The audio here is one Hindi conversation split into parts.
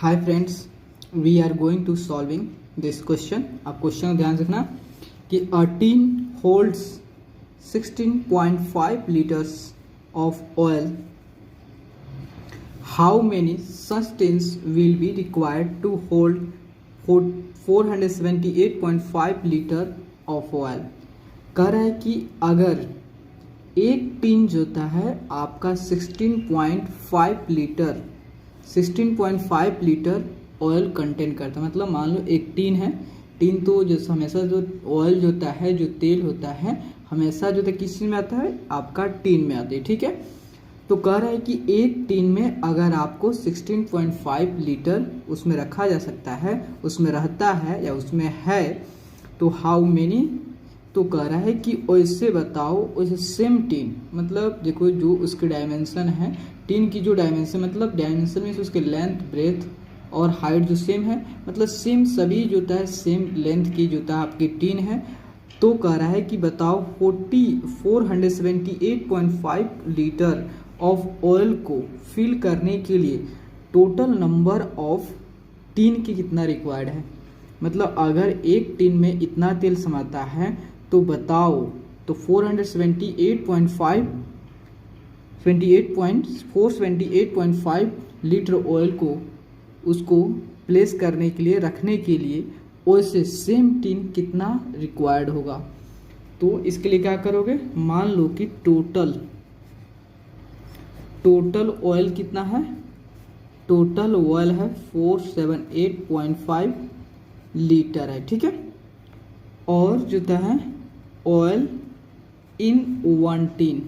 Hi friends, we are going to solving this question. आप क्वेश्चन को ध्यान से रखना कि a tin holds 16.5 liters of oil. How many such tins will be required to hold 478.5 liter of oil? कह रहा है कि अगर एक टीन जो होता है आपका 16.5 लीटर ऑयल कंटेन करता है। मतलब मान लो एक टीन है, टीन तो जो हमेशा जो ऑयल जो होता है, जो तेल होता है, हमेशा जो है किस चीज़ में आता है, आपका टीन में आता है। ठीक है, तो कह रहा है कि एक टीन में अगर आपको 16.5 लीटर उसमें रखा जा सकता है, उसमें रहता है या उसमें है, तो हाउ मेनी, तो कह रहा है कि वैसे बताओ, वैसे सेम टीन, मतलब देखो जो उसके डायमेंशन है, टीन की जो डायमेंशन, मतलब डायमेंशन में उसके लेंथ, ब्रेथ और हाइट जो सेम है, मतलब सेम सभी जो होता है सेम लेंथ की जो होता है आपकी टीन है। तो कह रहा है कि बताओ 478.5 लीटर ऑफ ऑयल को फिल करने के लिए टोटल नंबर ऑफ टीन की कितना रिक्वायर्ड है। मतलब अगर एक टीन में इतना तेल समाता है तो बताओ, तो 478.5 लीटर ऑयल को उसको प्लेस करने के लिए, रखने के लिए वैसे सेम टीन कितना रिक्वायर्ड होगा। तो इसके लिए क्या करोगे, मान लो कि टोटल ऑयल कितना है, टोटल ऑयल है 478.5 लीटर है। ठीक है, और जो है oil in one tin,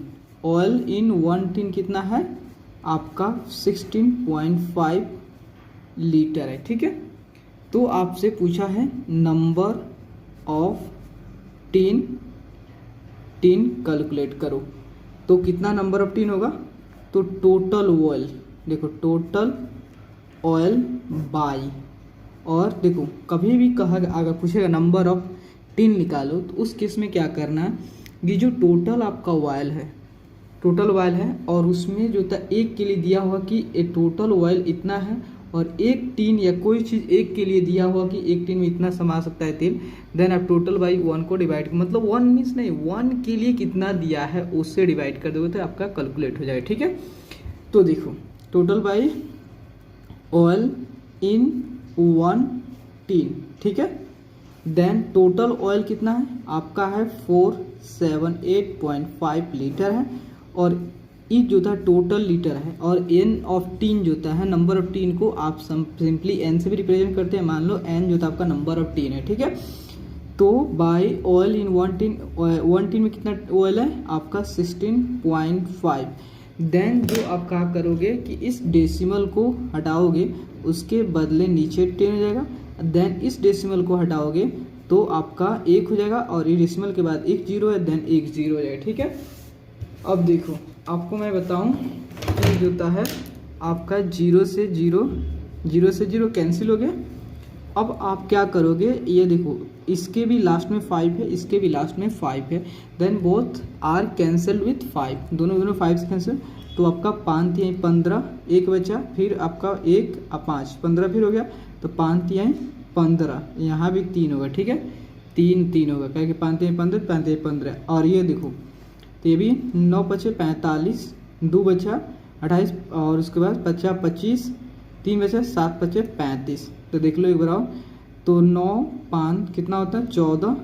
oil in one tin कितना है आपका 16.5 लीटर है। ठीक है, तो आपसे पूछा है नंबर ऑफ टीन कैलकुलेट करो, तो कितना नंबर ऑफ टीन होगा, तो टोटल ऑयल, देखो टोटल ऑयल बाई, और देखो कभी भी कहा अगर पूछेगा नंबर ऑफ टीन निकालो, तो उस केस में क्या करना है, ये जो टोटल आपका ऑयल है, टोटल ऑयल है, और उसमें जो था एक के लिए दिया हुआ कि ये टोटल ऑयल इतना है, और एक टीन या कोई चीज़ एक के लिए दिया हुआ कि एक टीन में इतना समा सकता है तेल, देन आप टोटल बाई 1 को डिवाइड, मतलब 1 मीन्स नहीं, 1 के लिए कितना दिया है उससे डिवाइड कर दोगे तो आपका कैलकुलेट हो जाएगा। ठीक है, तो देखो total by oil in 1 tin. ठीक है, देन टोटल ऑयल कितना है आपका है 478.5 लीटर है, और ई जो था टोटल लीटर है, और एन ऑफ टीन जो था है, नंबर ऑफ टीन को आप सिंपली एन से भी रिप्रेजेंट करते हैं। मान लो एन जो था आपका नंबर ऑफ टीन है। ठीक है, तो by oil in one tin में कितना ऑयल है आपका 16.5। देन जो आप क्या करोगे कि इस डेसिमल को हटाओगे, उसके बदले नीचे 10 हो जाएगा, देन इस डेसिमल को हटाओगे तो आपका 1 हो जाएगा, और ये डेसिमल के बाद एक 0 है, देन एक 0 हो जाएगा। ठीक है, अब देखो आपको मैं बताऊं कि जो होता है आपका 0 से 0 कैंसिल हो गया। अब आप क्या करोगे, ये देखो इसके भी लास्ट में 5 है, इसके भी लास्ट में 5 है, then both are cancel with 5, दोनों 5 से कैंसिल, तो आपका 5 3 15, एक बचा, फिर आपका 1 5 15 फिर हो गया, तो 5 3 15, यहाँ भी 3 होगा। ठीक है, 3 होगा, क्या कि 5 3 15, 5 3 15, और ये देखो तो ये भी 9 बचे 45, 2 बचा 28, और उसके बाद बचा 25, 3 बचा 7 बचे 35। तो देख लो एक बार आओ, तो 9 5 कितना होता है 14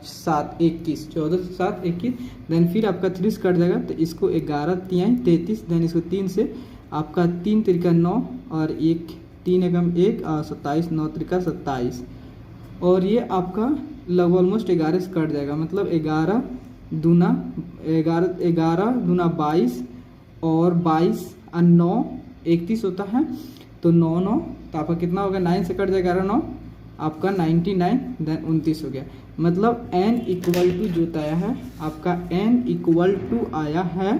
7 21, 14 7 21, देन फिर आपका 30 कट जाएगा, तो इसको 11 3 33, देन इसको 3 से आपका 3 3 9, और 1 3 एकम 1 और 27, 9 3 27, और ये आपका लगभग ऑलमोस्ट 11 से कट जाएगा, मतलब 11 दूना 22, और 22 और 9 31 होता है, तो 9 9, तो आपका कितना होगा, 9 से कट जाएगा 9 आपका 99, देन 29 हो गया। मतलब n इक्वल टू जो आया है आपका, n इक्वल टू आया है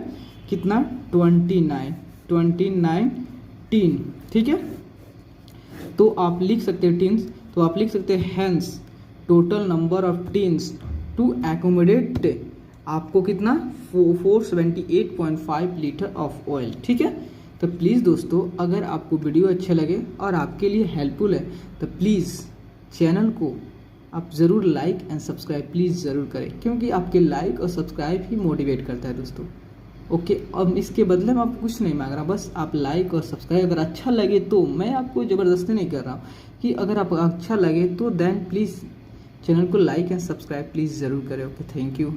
कितना 29 टीन। ठीक है, तो आप लिख सकते हैं टीन्स, तो आप लिख सकते हैं hence total number of tins to accommodate आपको कितना 478.5 लीटर ऑफ ऑयल। ठीक है, तो प्लीज़ दोस्तों, अगर आपको वीडियो अच्छे लगे और आपके लिए हेल्पफुल है तो प्लीज़ चैनल को आप ज़रूर लाइक एंड सब्सक्राइब प्लीज़ ज़रूर करें, क्योंकि आपके लाइक और सब्सक्राइब ही मोटिवेट करता है दोस्तों। ओके, अब इसके बदले में आपको कुछ नहीं मांग रहा, बस आप लाइक और सब्सक्राइब अगर अच्छा लगे तो, मैं आपको ज़बरदस्ती नहीं कर रहा हूँ कि अगर आपको अच्छा लगे तो देन प्लीज़ चैनल को लाइक एंड सब्सक्राइब प्लीज़ ज़रूर करें। Okay, thank you.